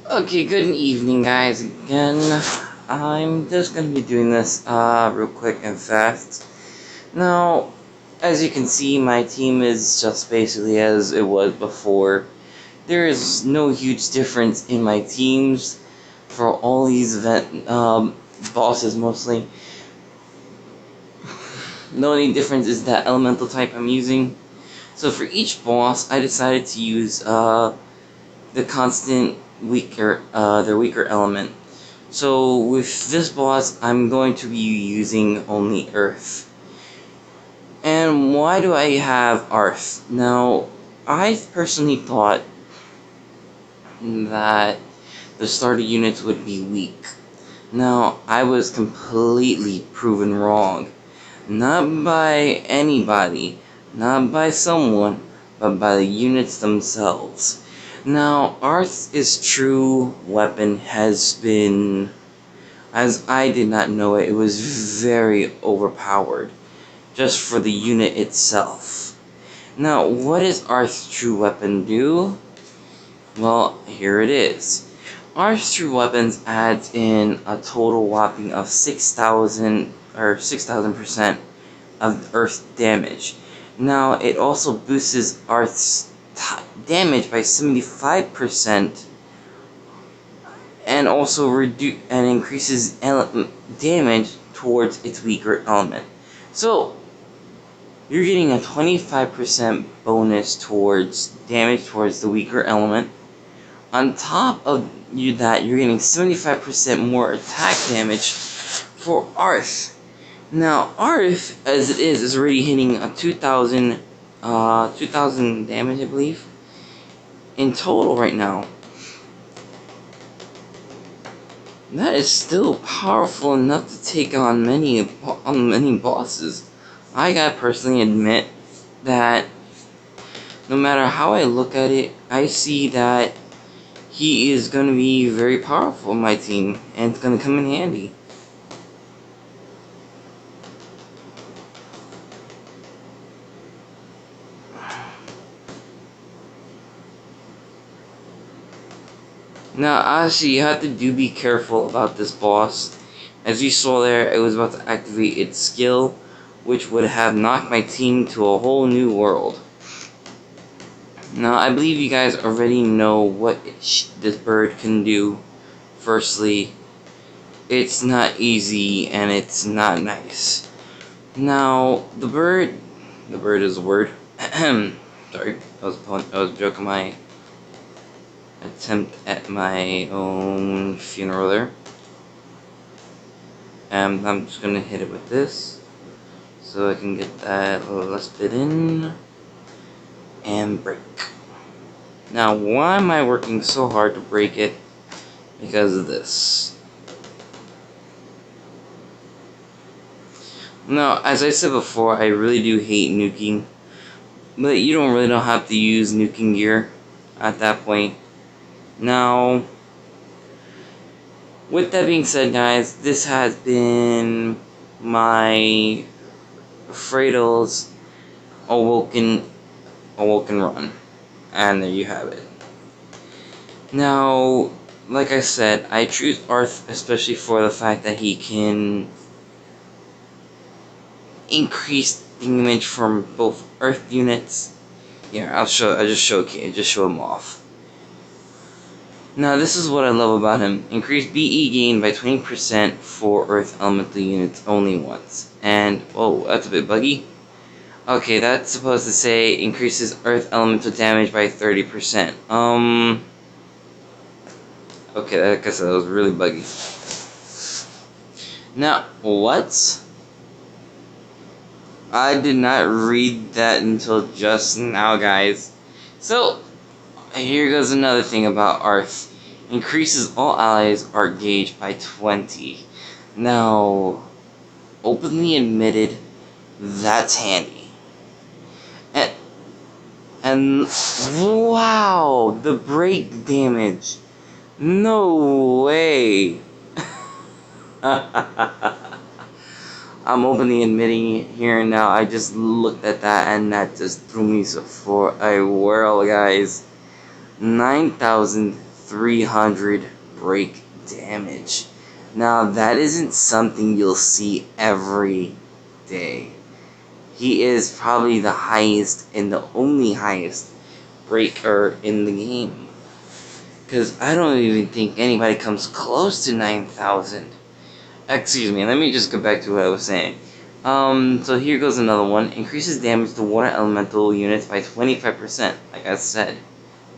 Okay, good evening, guys. Again, I'm just gonna be doing this real quick and fast. Now, as you can see, my team is just basically as it was before. There is no huge difference in my teams for all these bosses mostly. The only difference is that elemental type I'm using. So for each boss, I decided to use the constant their weaker element. So with this boss, I'm going to be using only Earth. And why do I have Earth? Now, I personally thought that the starter units would be weak. Now, I was completely proven wrong. Not by anybody, not by someone, but by the units themselves. Now, Arth's true weapon has been, as I did not know it, it was very overpowered, just for the unit itself. Now, what does Arth's true weapon do? Well, here it is. Arth's true weapons adds in a total whopping of 6,000 or 6,000% of Earth damage. Now, it also boosts Earth's damage by 75%, and also increases damage towards its weaker element. So, you're getting a 25% bonus towards damage towards the weaker element. On top of that, you're getting 75% more attack damage for Arth. Now, Arth, as it is already hitting a 2,000 damage, I believe, in total right now. That is still powerful enough to take on many bosses. I gotta personally admit that no matter how I look at it, I see that he is gonna be very powerful in my team, and it's gonna come in handy. Now, honestly, you have to be careful about this boss. As you saw there, it was about to activate its skill, which would have knocked my team to a whole new world. Now, I believe you guys already know what this bird can do. Firstly, it's not easy and it's not nice. Now, the bird is a word. Sorry, I was joking my attempt at my own funeral there. And I'm just gonna hit it with this so I can get that last bit in and break. Now, why am I working so hard to break it? Because of this. Now, as I said before, I really do hate nuking, but you don't have to use nuking gear at that point. Now, with that being said, guys, this has been my Fredo's Awoken run, and there you have it. Now, like I said, I choose Arth especially for the fact that he can increase damage from both Earth units. Here, I just show him off. Now, this is what I love about him. Increase BE gain by 20% for Earth elemental units only once. And, whoa, that's a bit buggy. Okay, that's supposed to say increases Earth elemental damage by 30%. Okay, like I said, that was really buggy. Now, what? I did not read that until just now, guys. So, here goes another thing about Arth. Increases all allies are gauged by 20. Now, openly admitted, that's handy. And wow, the break damage. No way. I'm openly admitting it here and now. I just looked at that and that just threw me for a whirl, guys. 9,000 300 break damage. Now that isn't something you'll see every day. He is probably the highest and the only highest breaker in the game. Because I don't even think anybody comes close to 9,000. Excuse me, let me just go back to what I was saying. So here goes another one. Increases damage to water elemental units by 25%, like I said.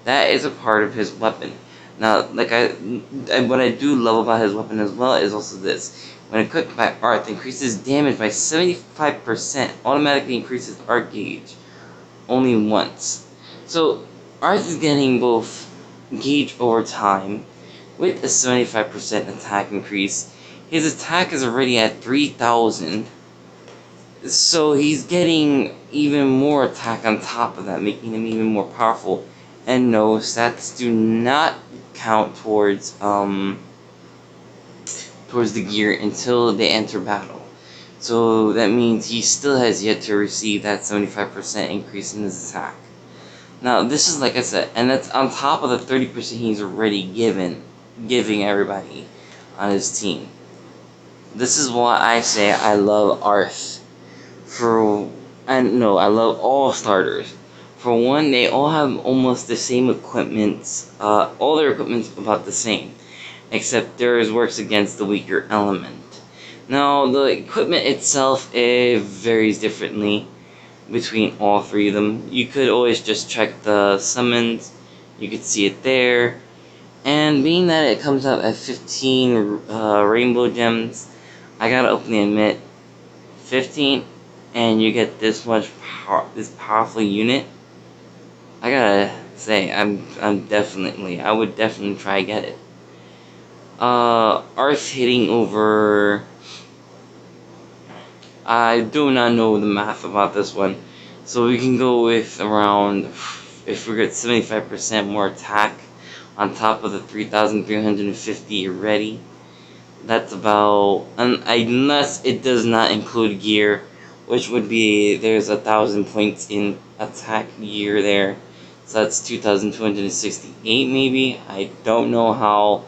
That is a part of his weapon. Now, what I do love about his weapon as well is also this. When equipped by Arth, increases damage by 75%, automatically increases arc gauge only once. So, Arth is getting both gauge over time with a 75% attack increase. His attack is already at 3,000. So he's getting even more attack on top of that, making him even more powerful. And no, stats do not count towards the gear until they enter battle. So that means he still has yet to receive that 75% increase in his attack. Now this is like I said, and that's on top of the 30% he's already giving everybody on his team. This is why I say I love Arth. I love all starters. For one, they all have almost the same equipment. All their equipment's about the same, except theirs works against the weaker element. Now, the equipment itself, it varies differently between all three of them. You could always just check the summons. You could see it there. And being that it comes out at 15 rainbow gems, I gotta openly admit, 15, and you get this this powerful unit. I gotta say, I would definitely try to get it. Arth hitting over. I do not know the math about this one, so we can go with around, if we get 75% more attack on top of the 3,350 already. That's about, unless it does not include gear, which would be, there's 1,000 points in attack gear there, so that's 2,268 maybe. I don't know how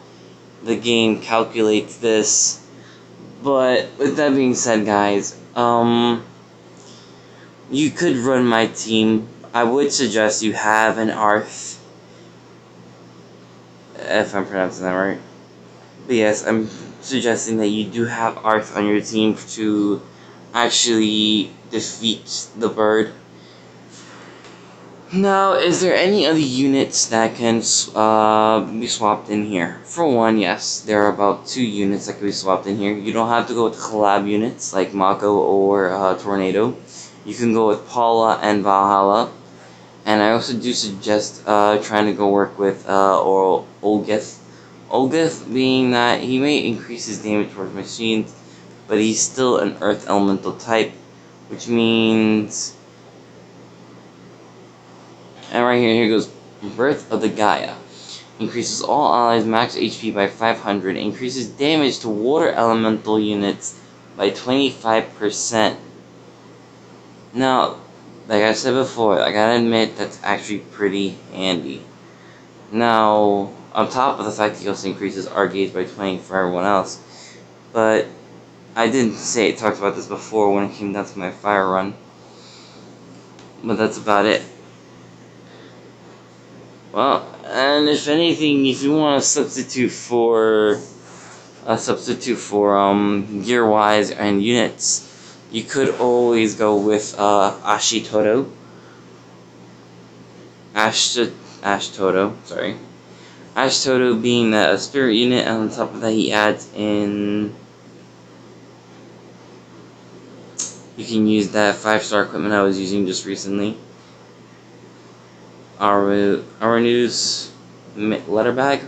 the game calculates this, but with that being said, guys, you could run my team. I would suggest you have an Arth, if I'm pronouncing that right. But yes, I'm suggesting that you do have Arth on your team to actually defeat the bird. Now, is there any other units that can be swapped in here? For one, yes, there are about 2 units that can be swapped in here. You don't have to go with collab units like Mako or Tornado. You can go with Paula and Valhalla. And I also do suggest trying to go work with Olgith. Olgith being that he may increase his damage towards machines, but he's still an Earth Elemental type, which means... And right here goes Birth of the Gaia. Increases all allies max HP by 500. Increases damage to water elemental units by 25%. Now, like I said before, I gotta admit that's actually pretty handy. Now, on top of the fact he also increases our gauge by 20 for everyone else, but I didn't talk about this before when it came down to my fire run. But that's about it. Well, and if anything, if you want to substitute for gear wise and units, you could always go with Ashitoto. Ashtoto, sorry. Ashtoto being that a spirit unit, and on top of that he adds in... You can use that 5-star equipment I was using just recently. Arunu's letter bag.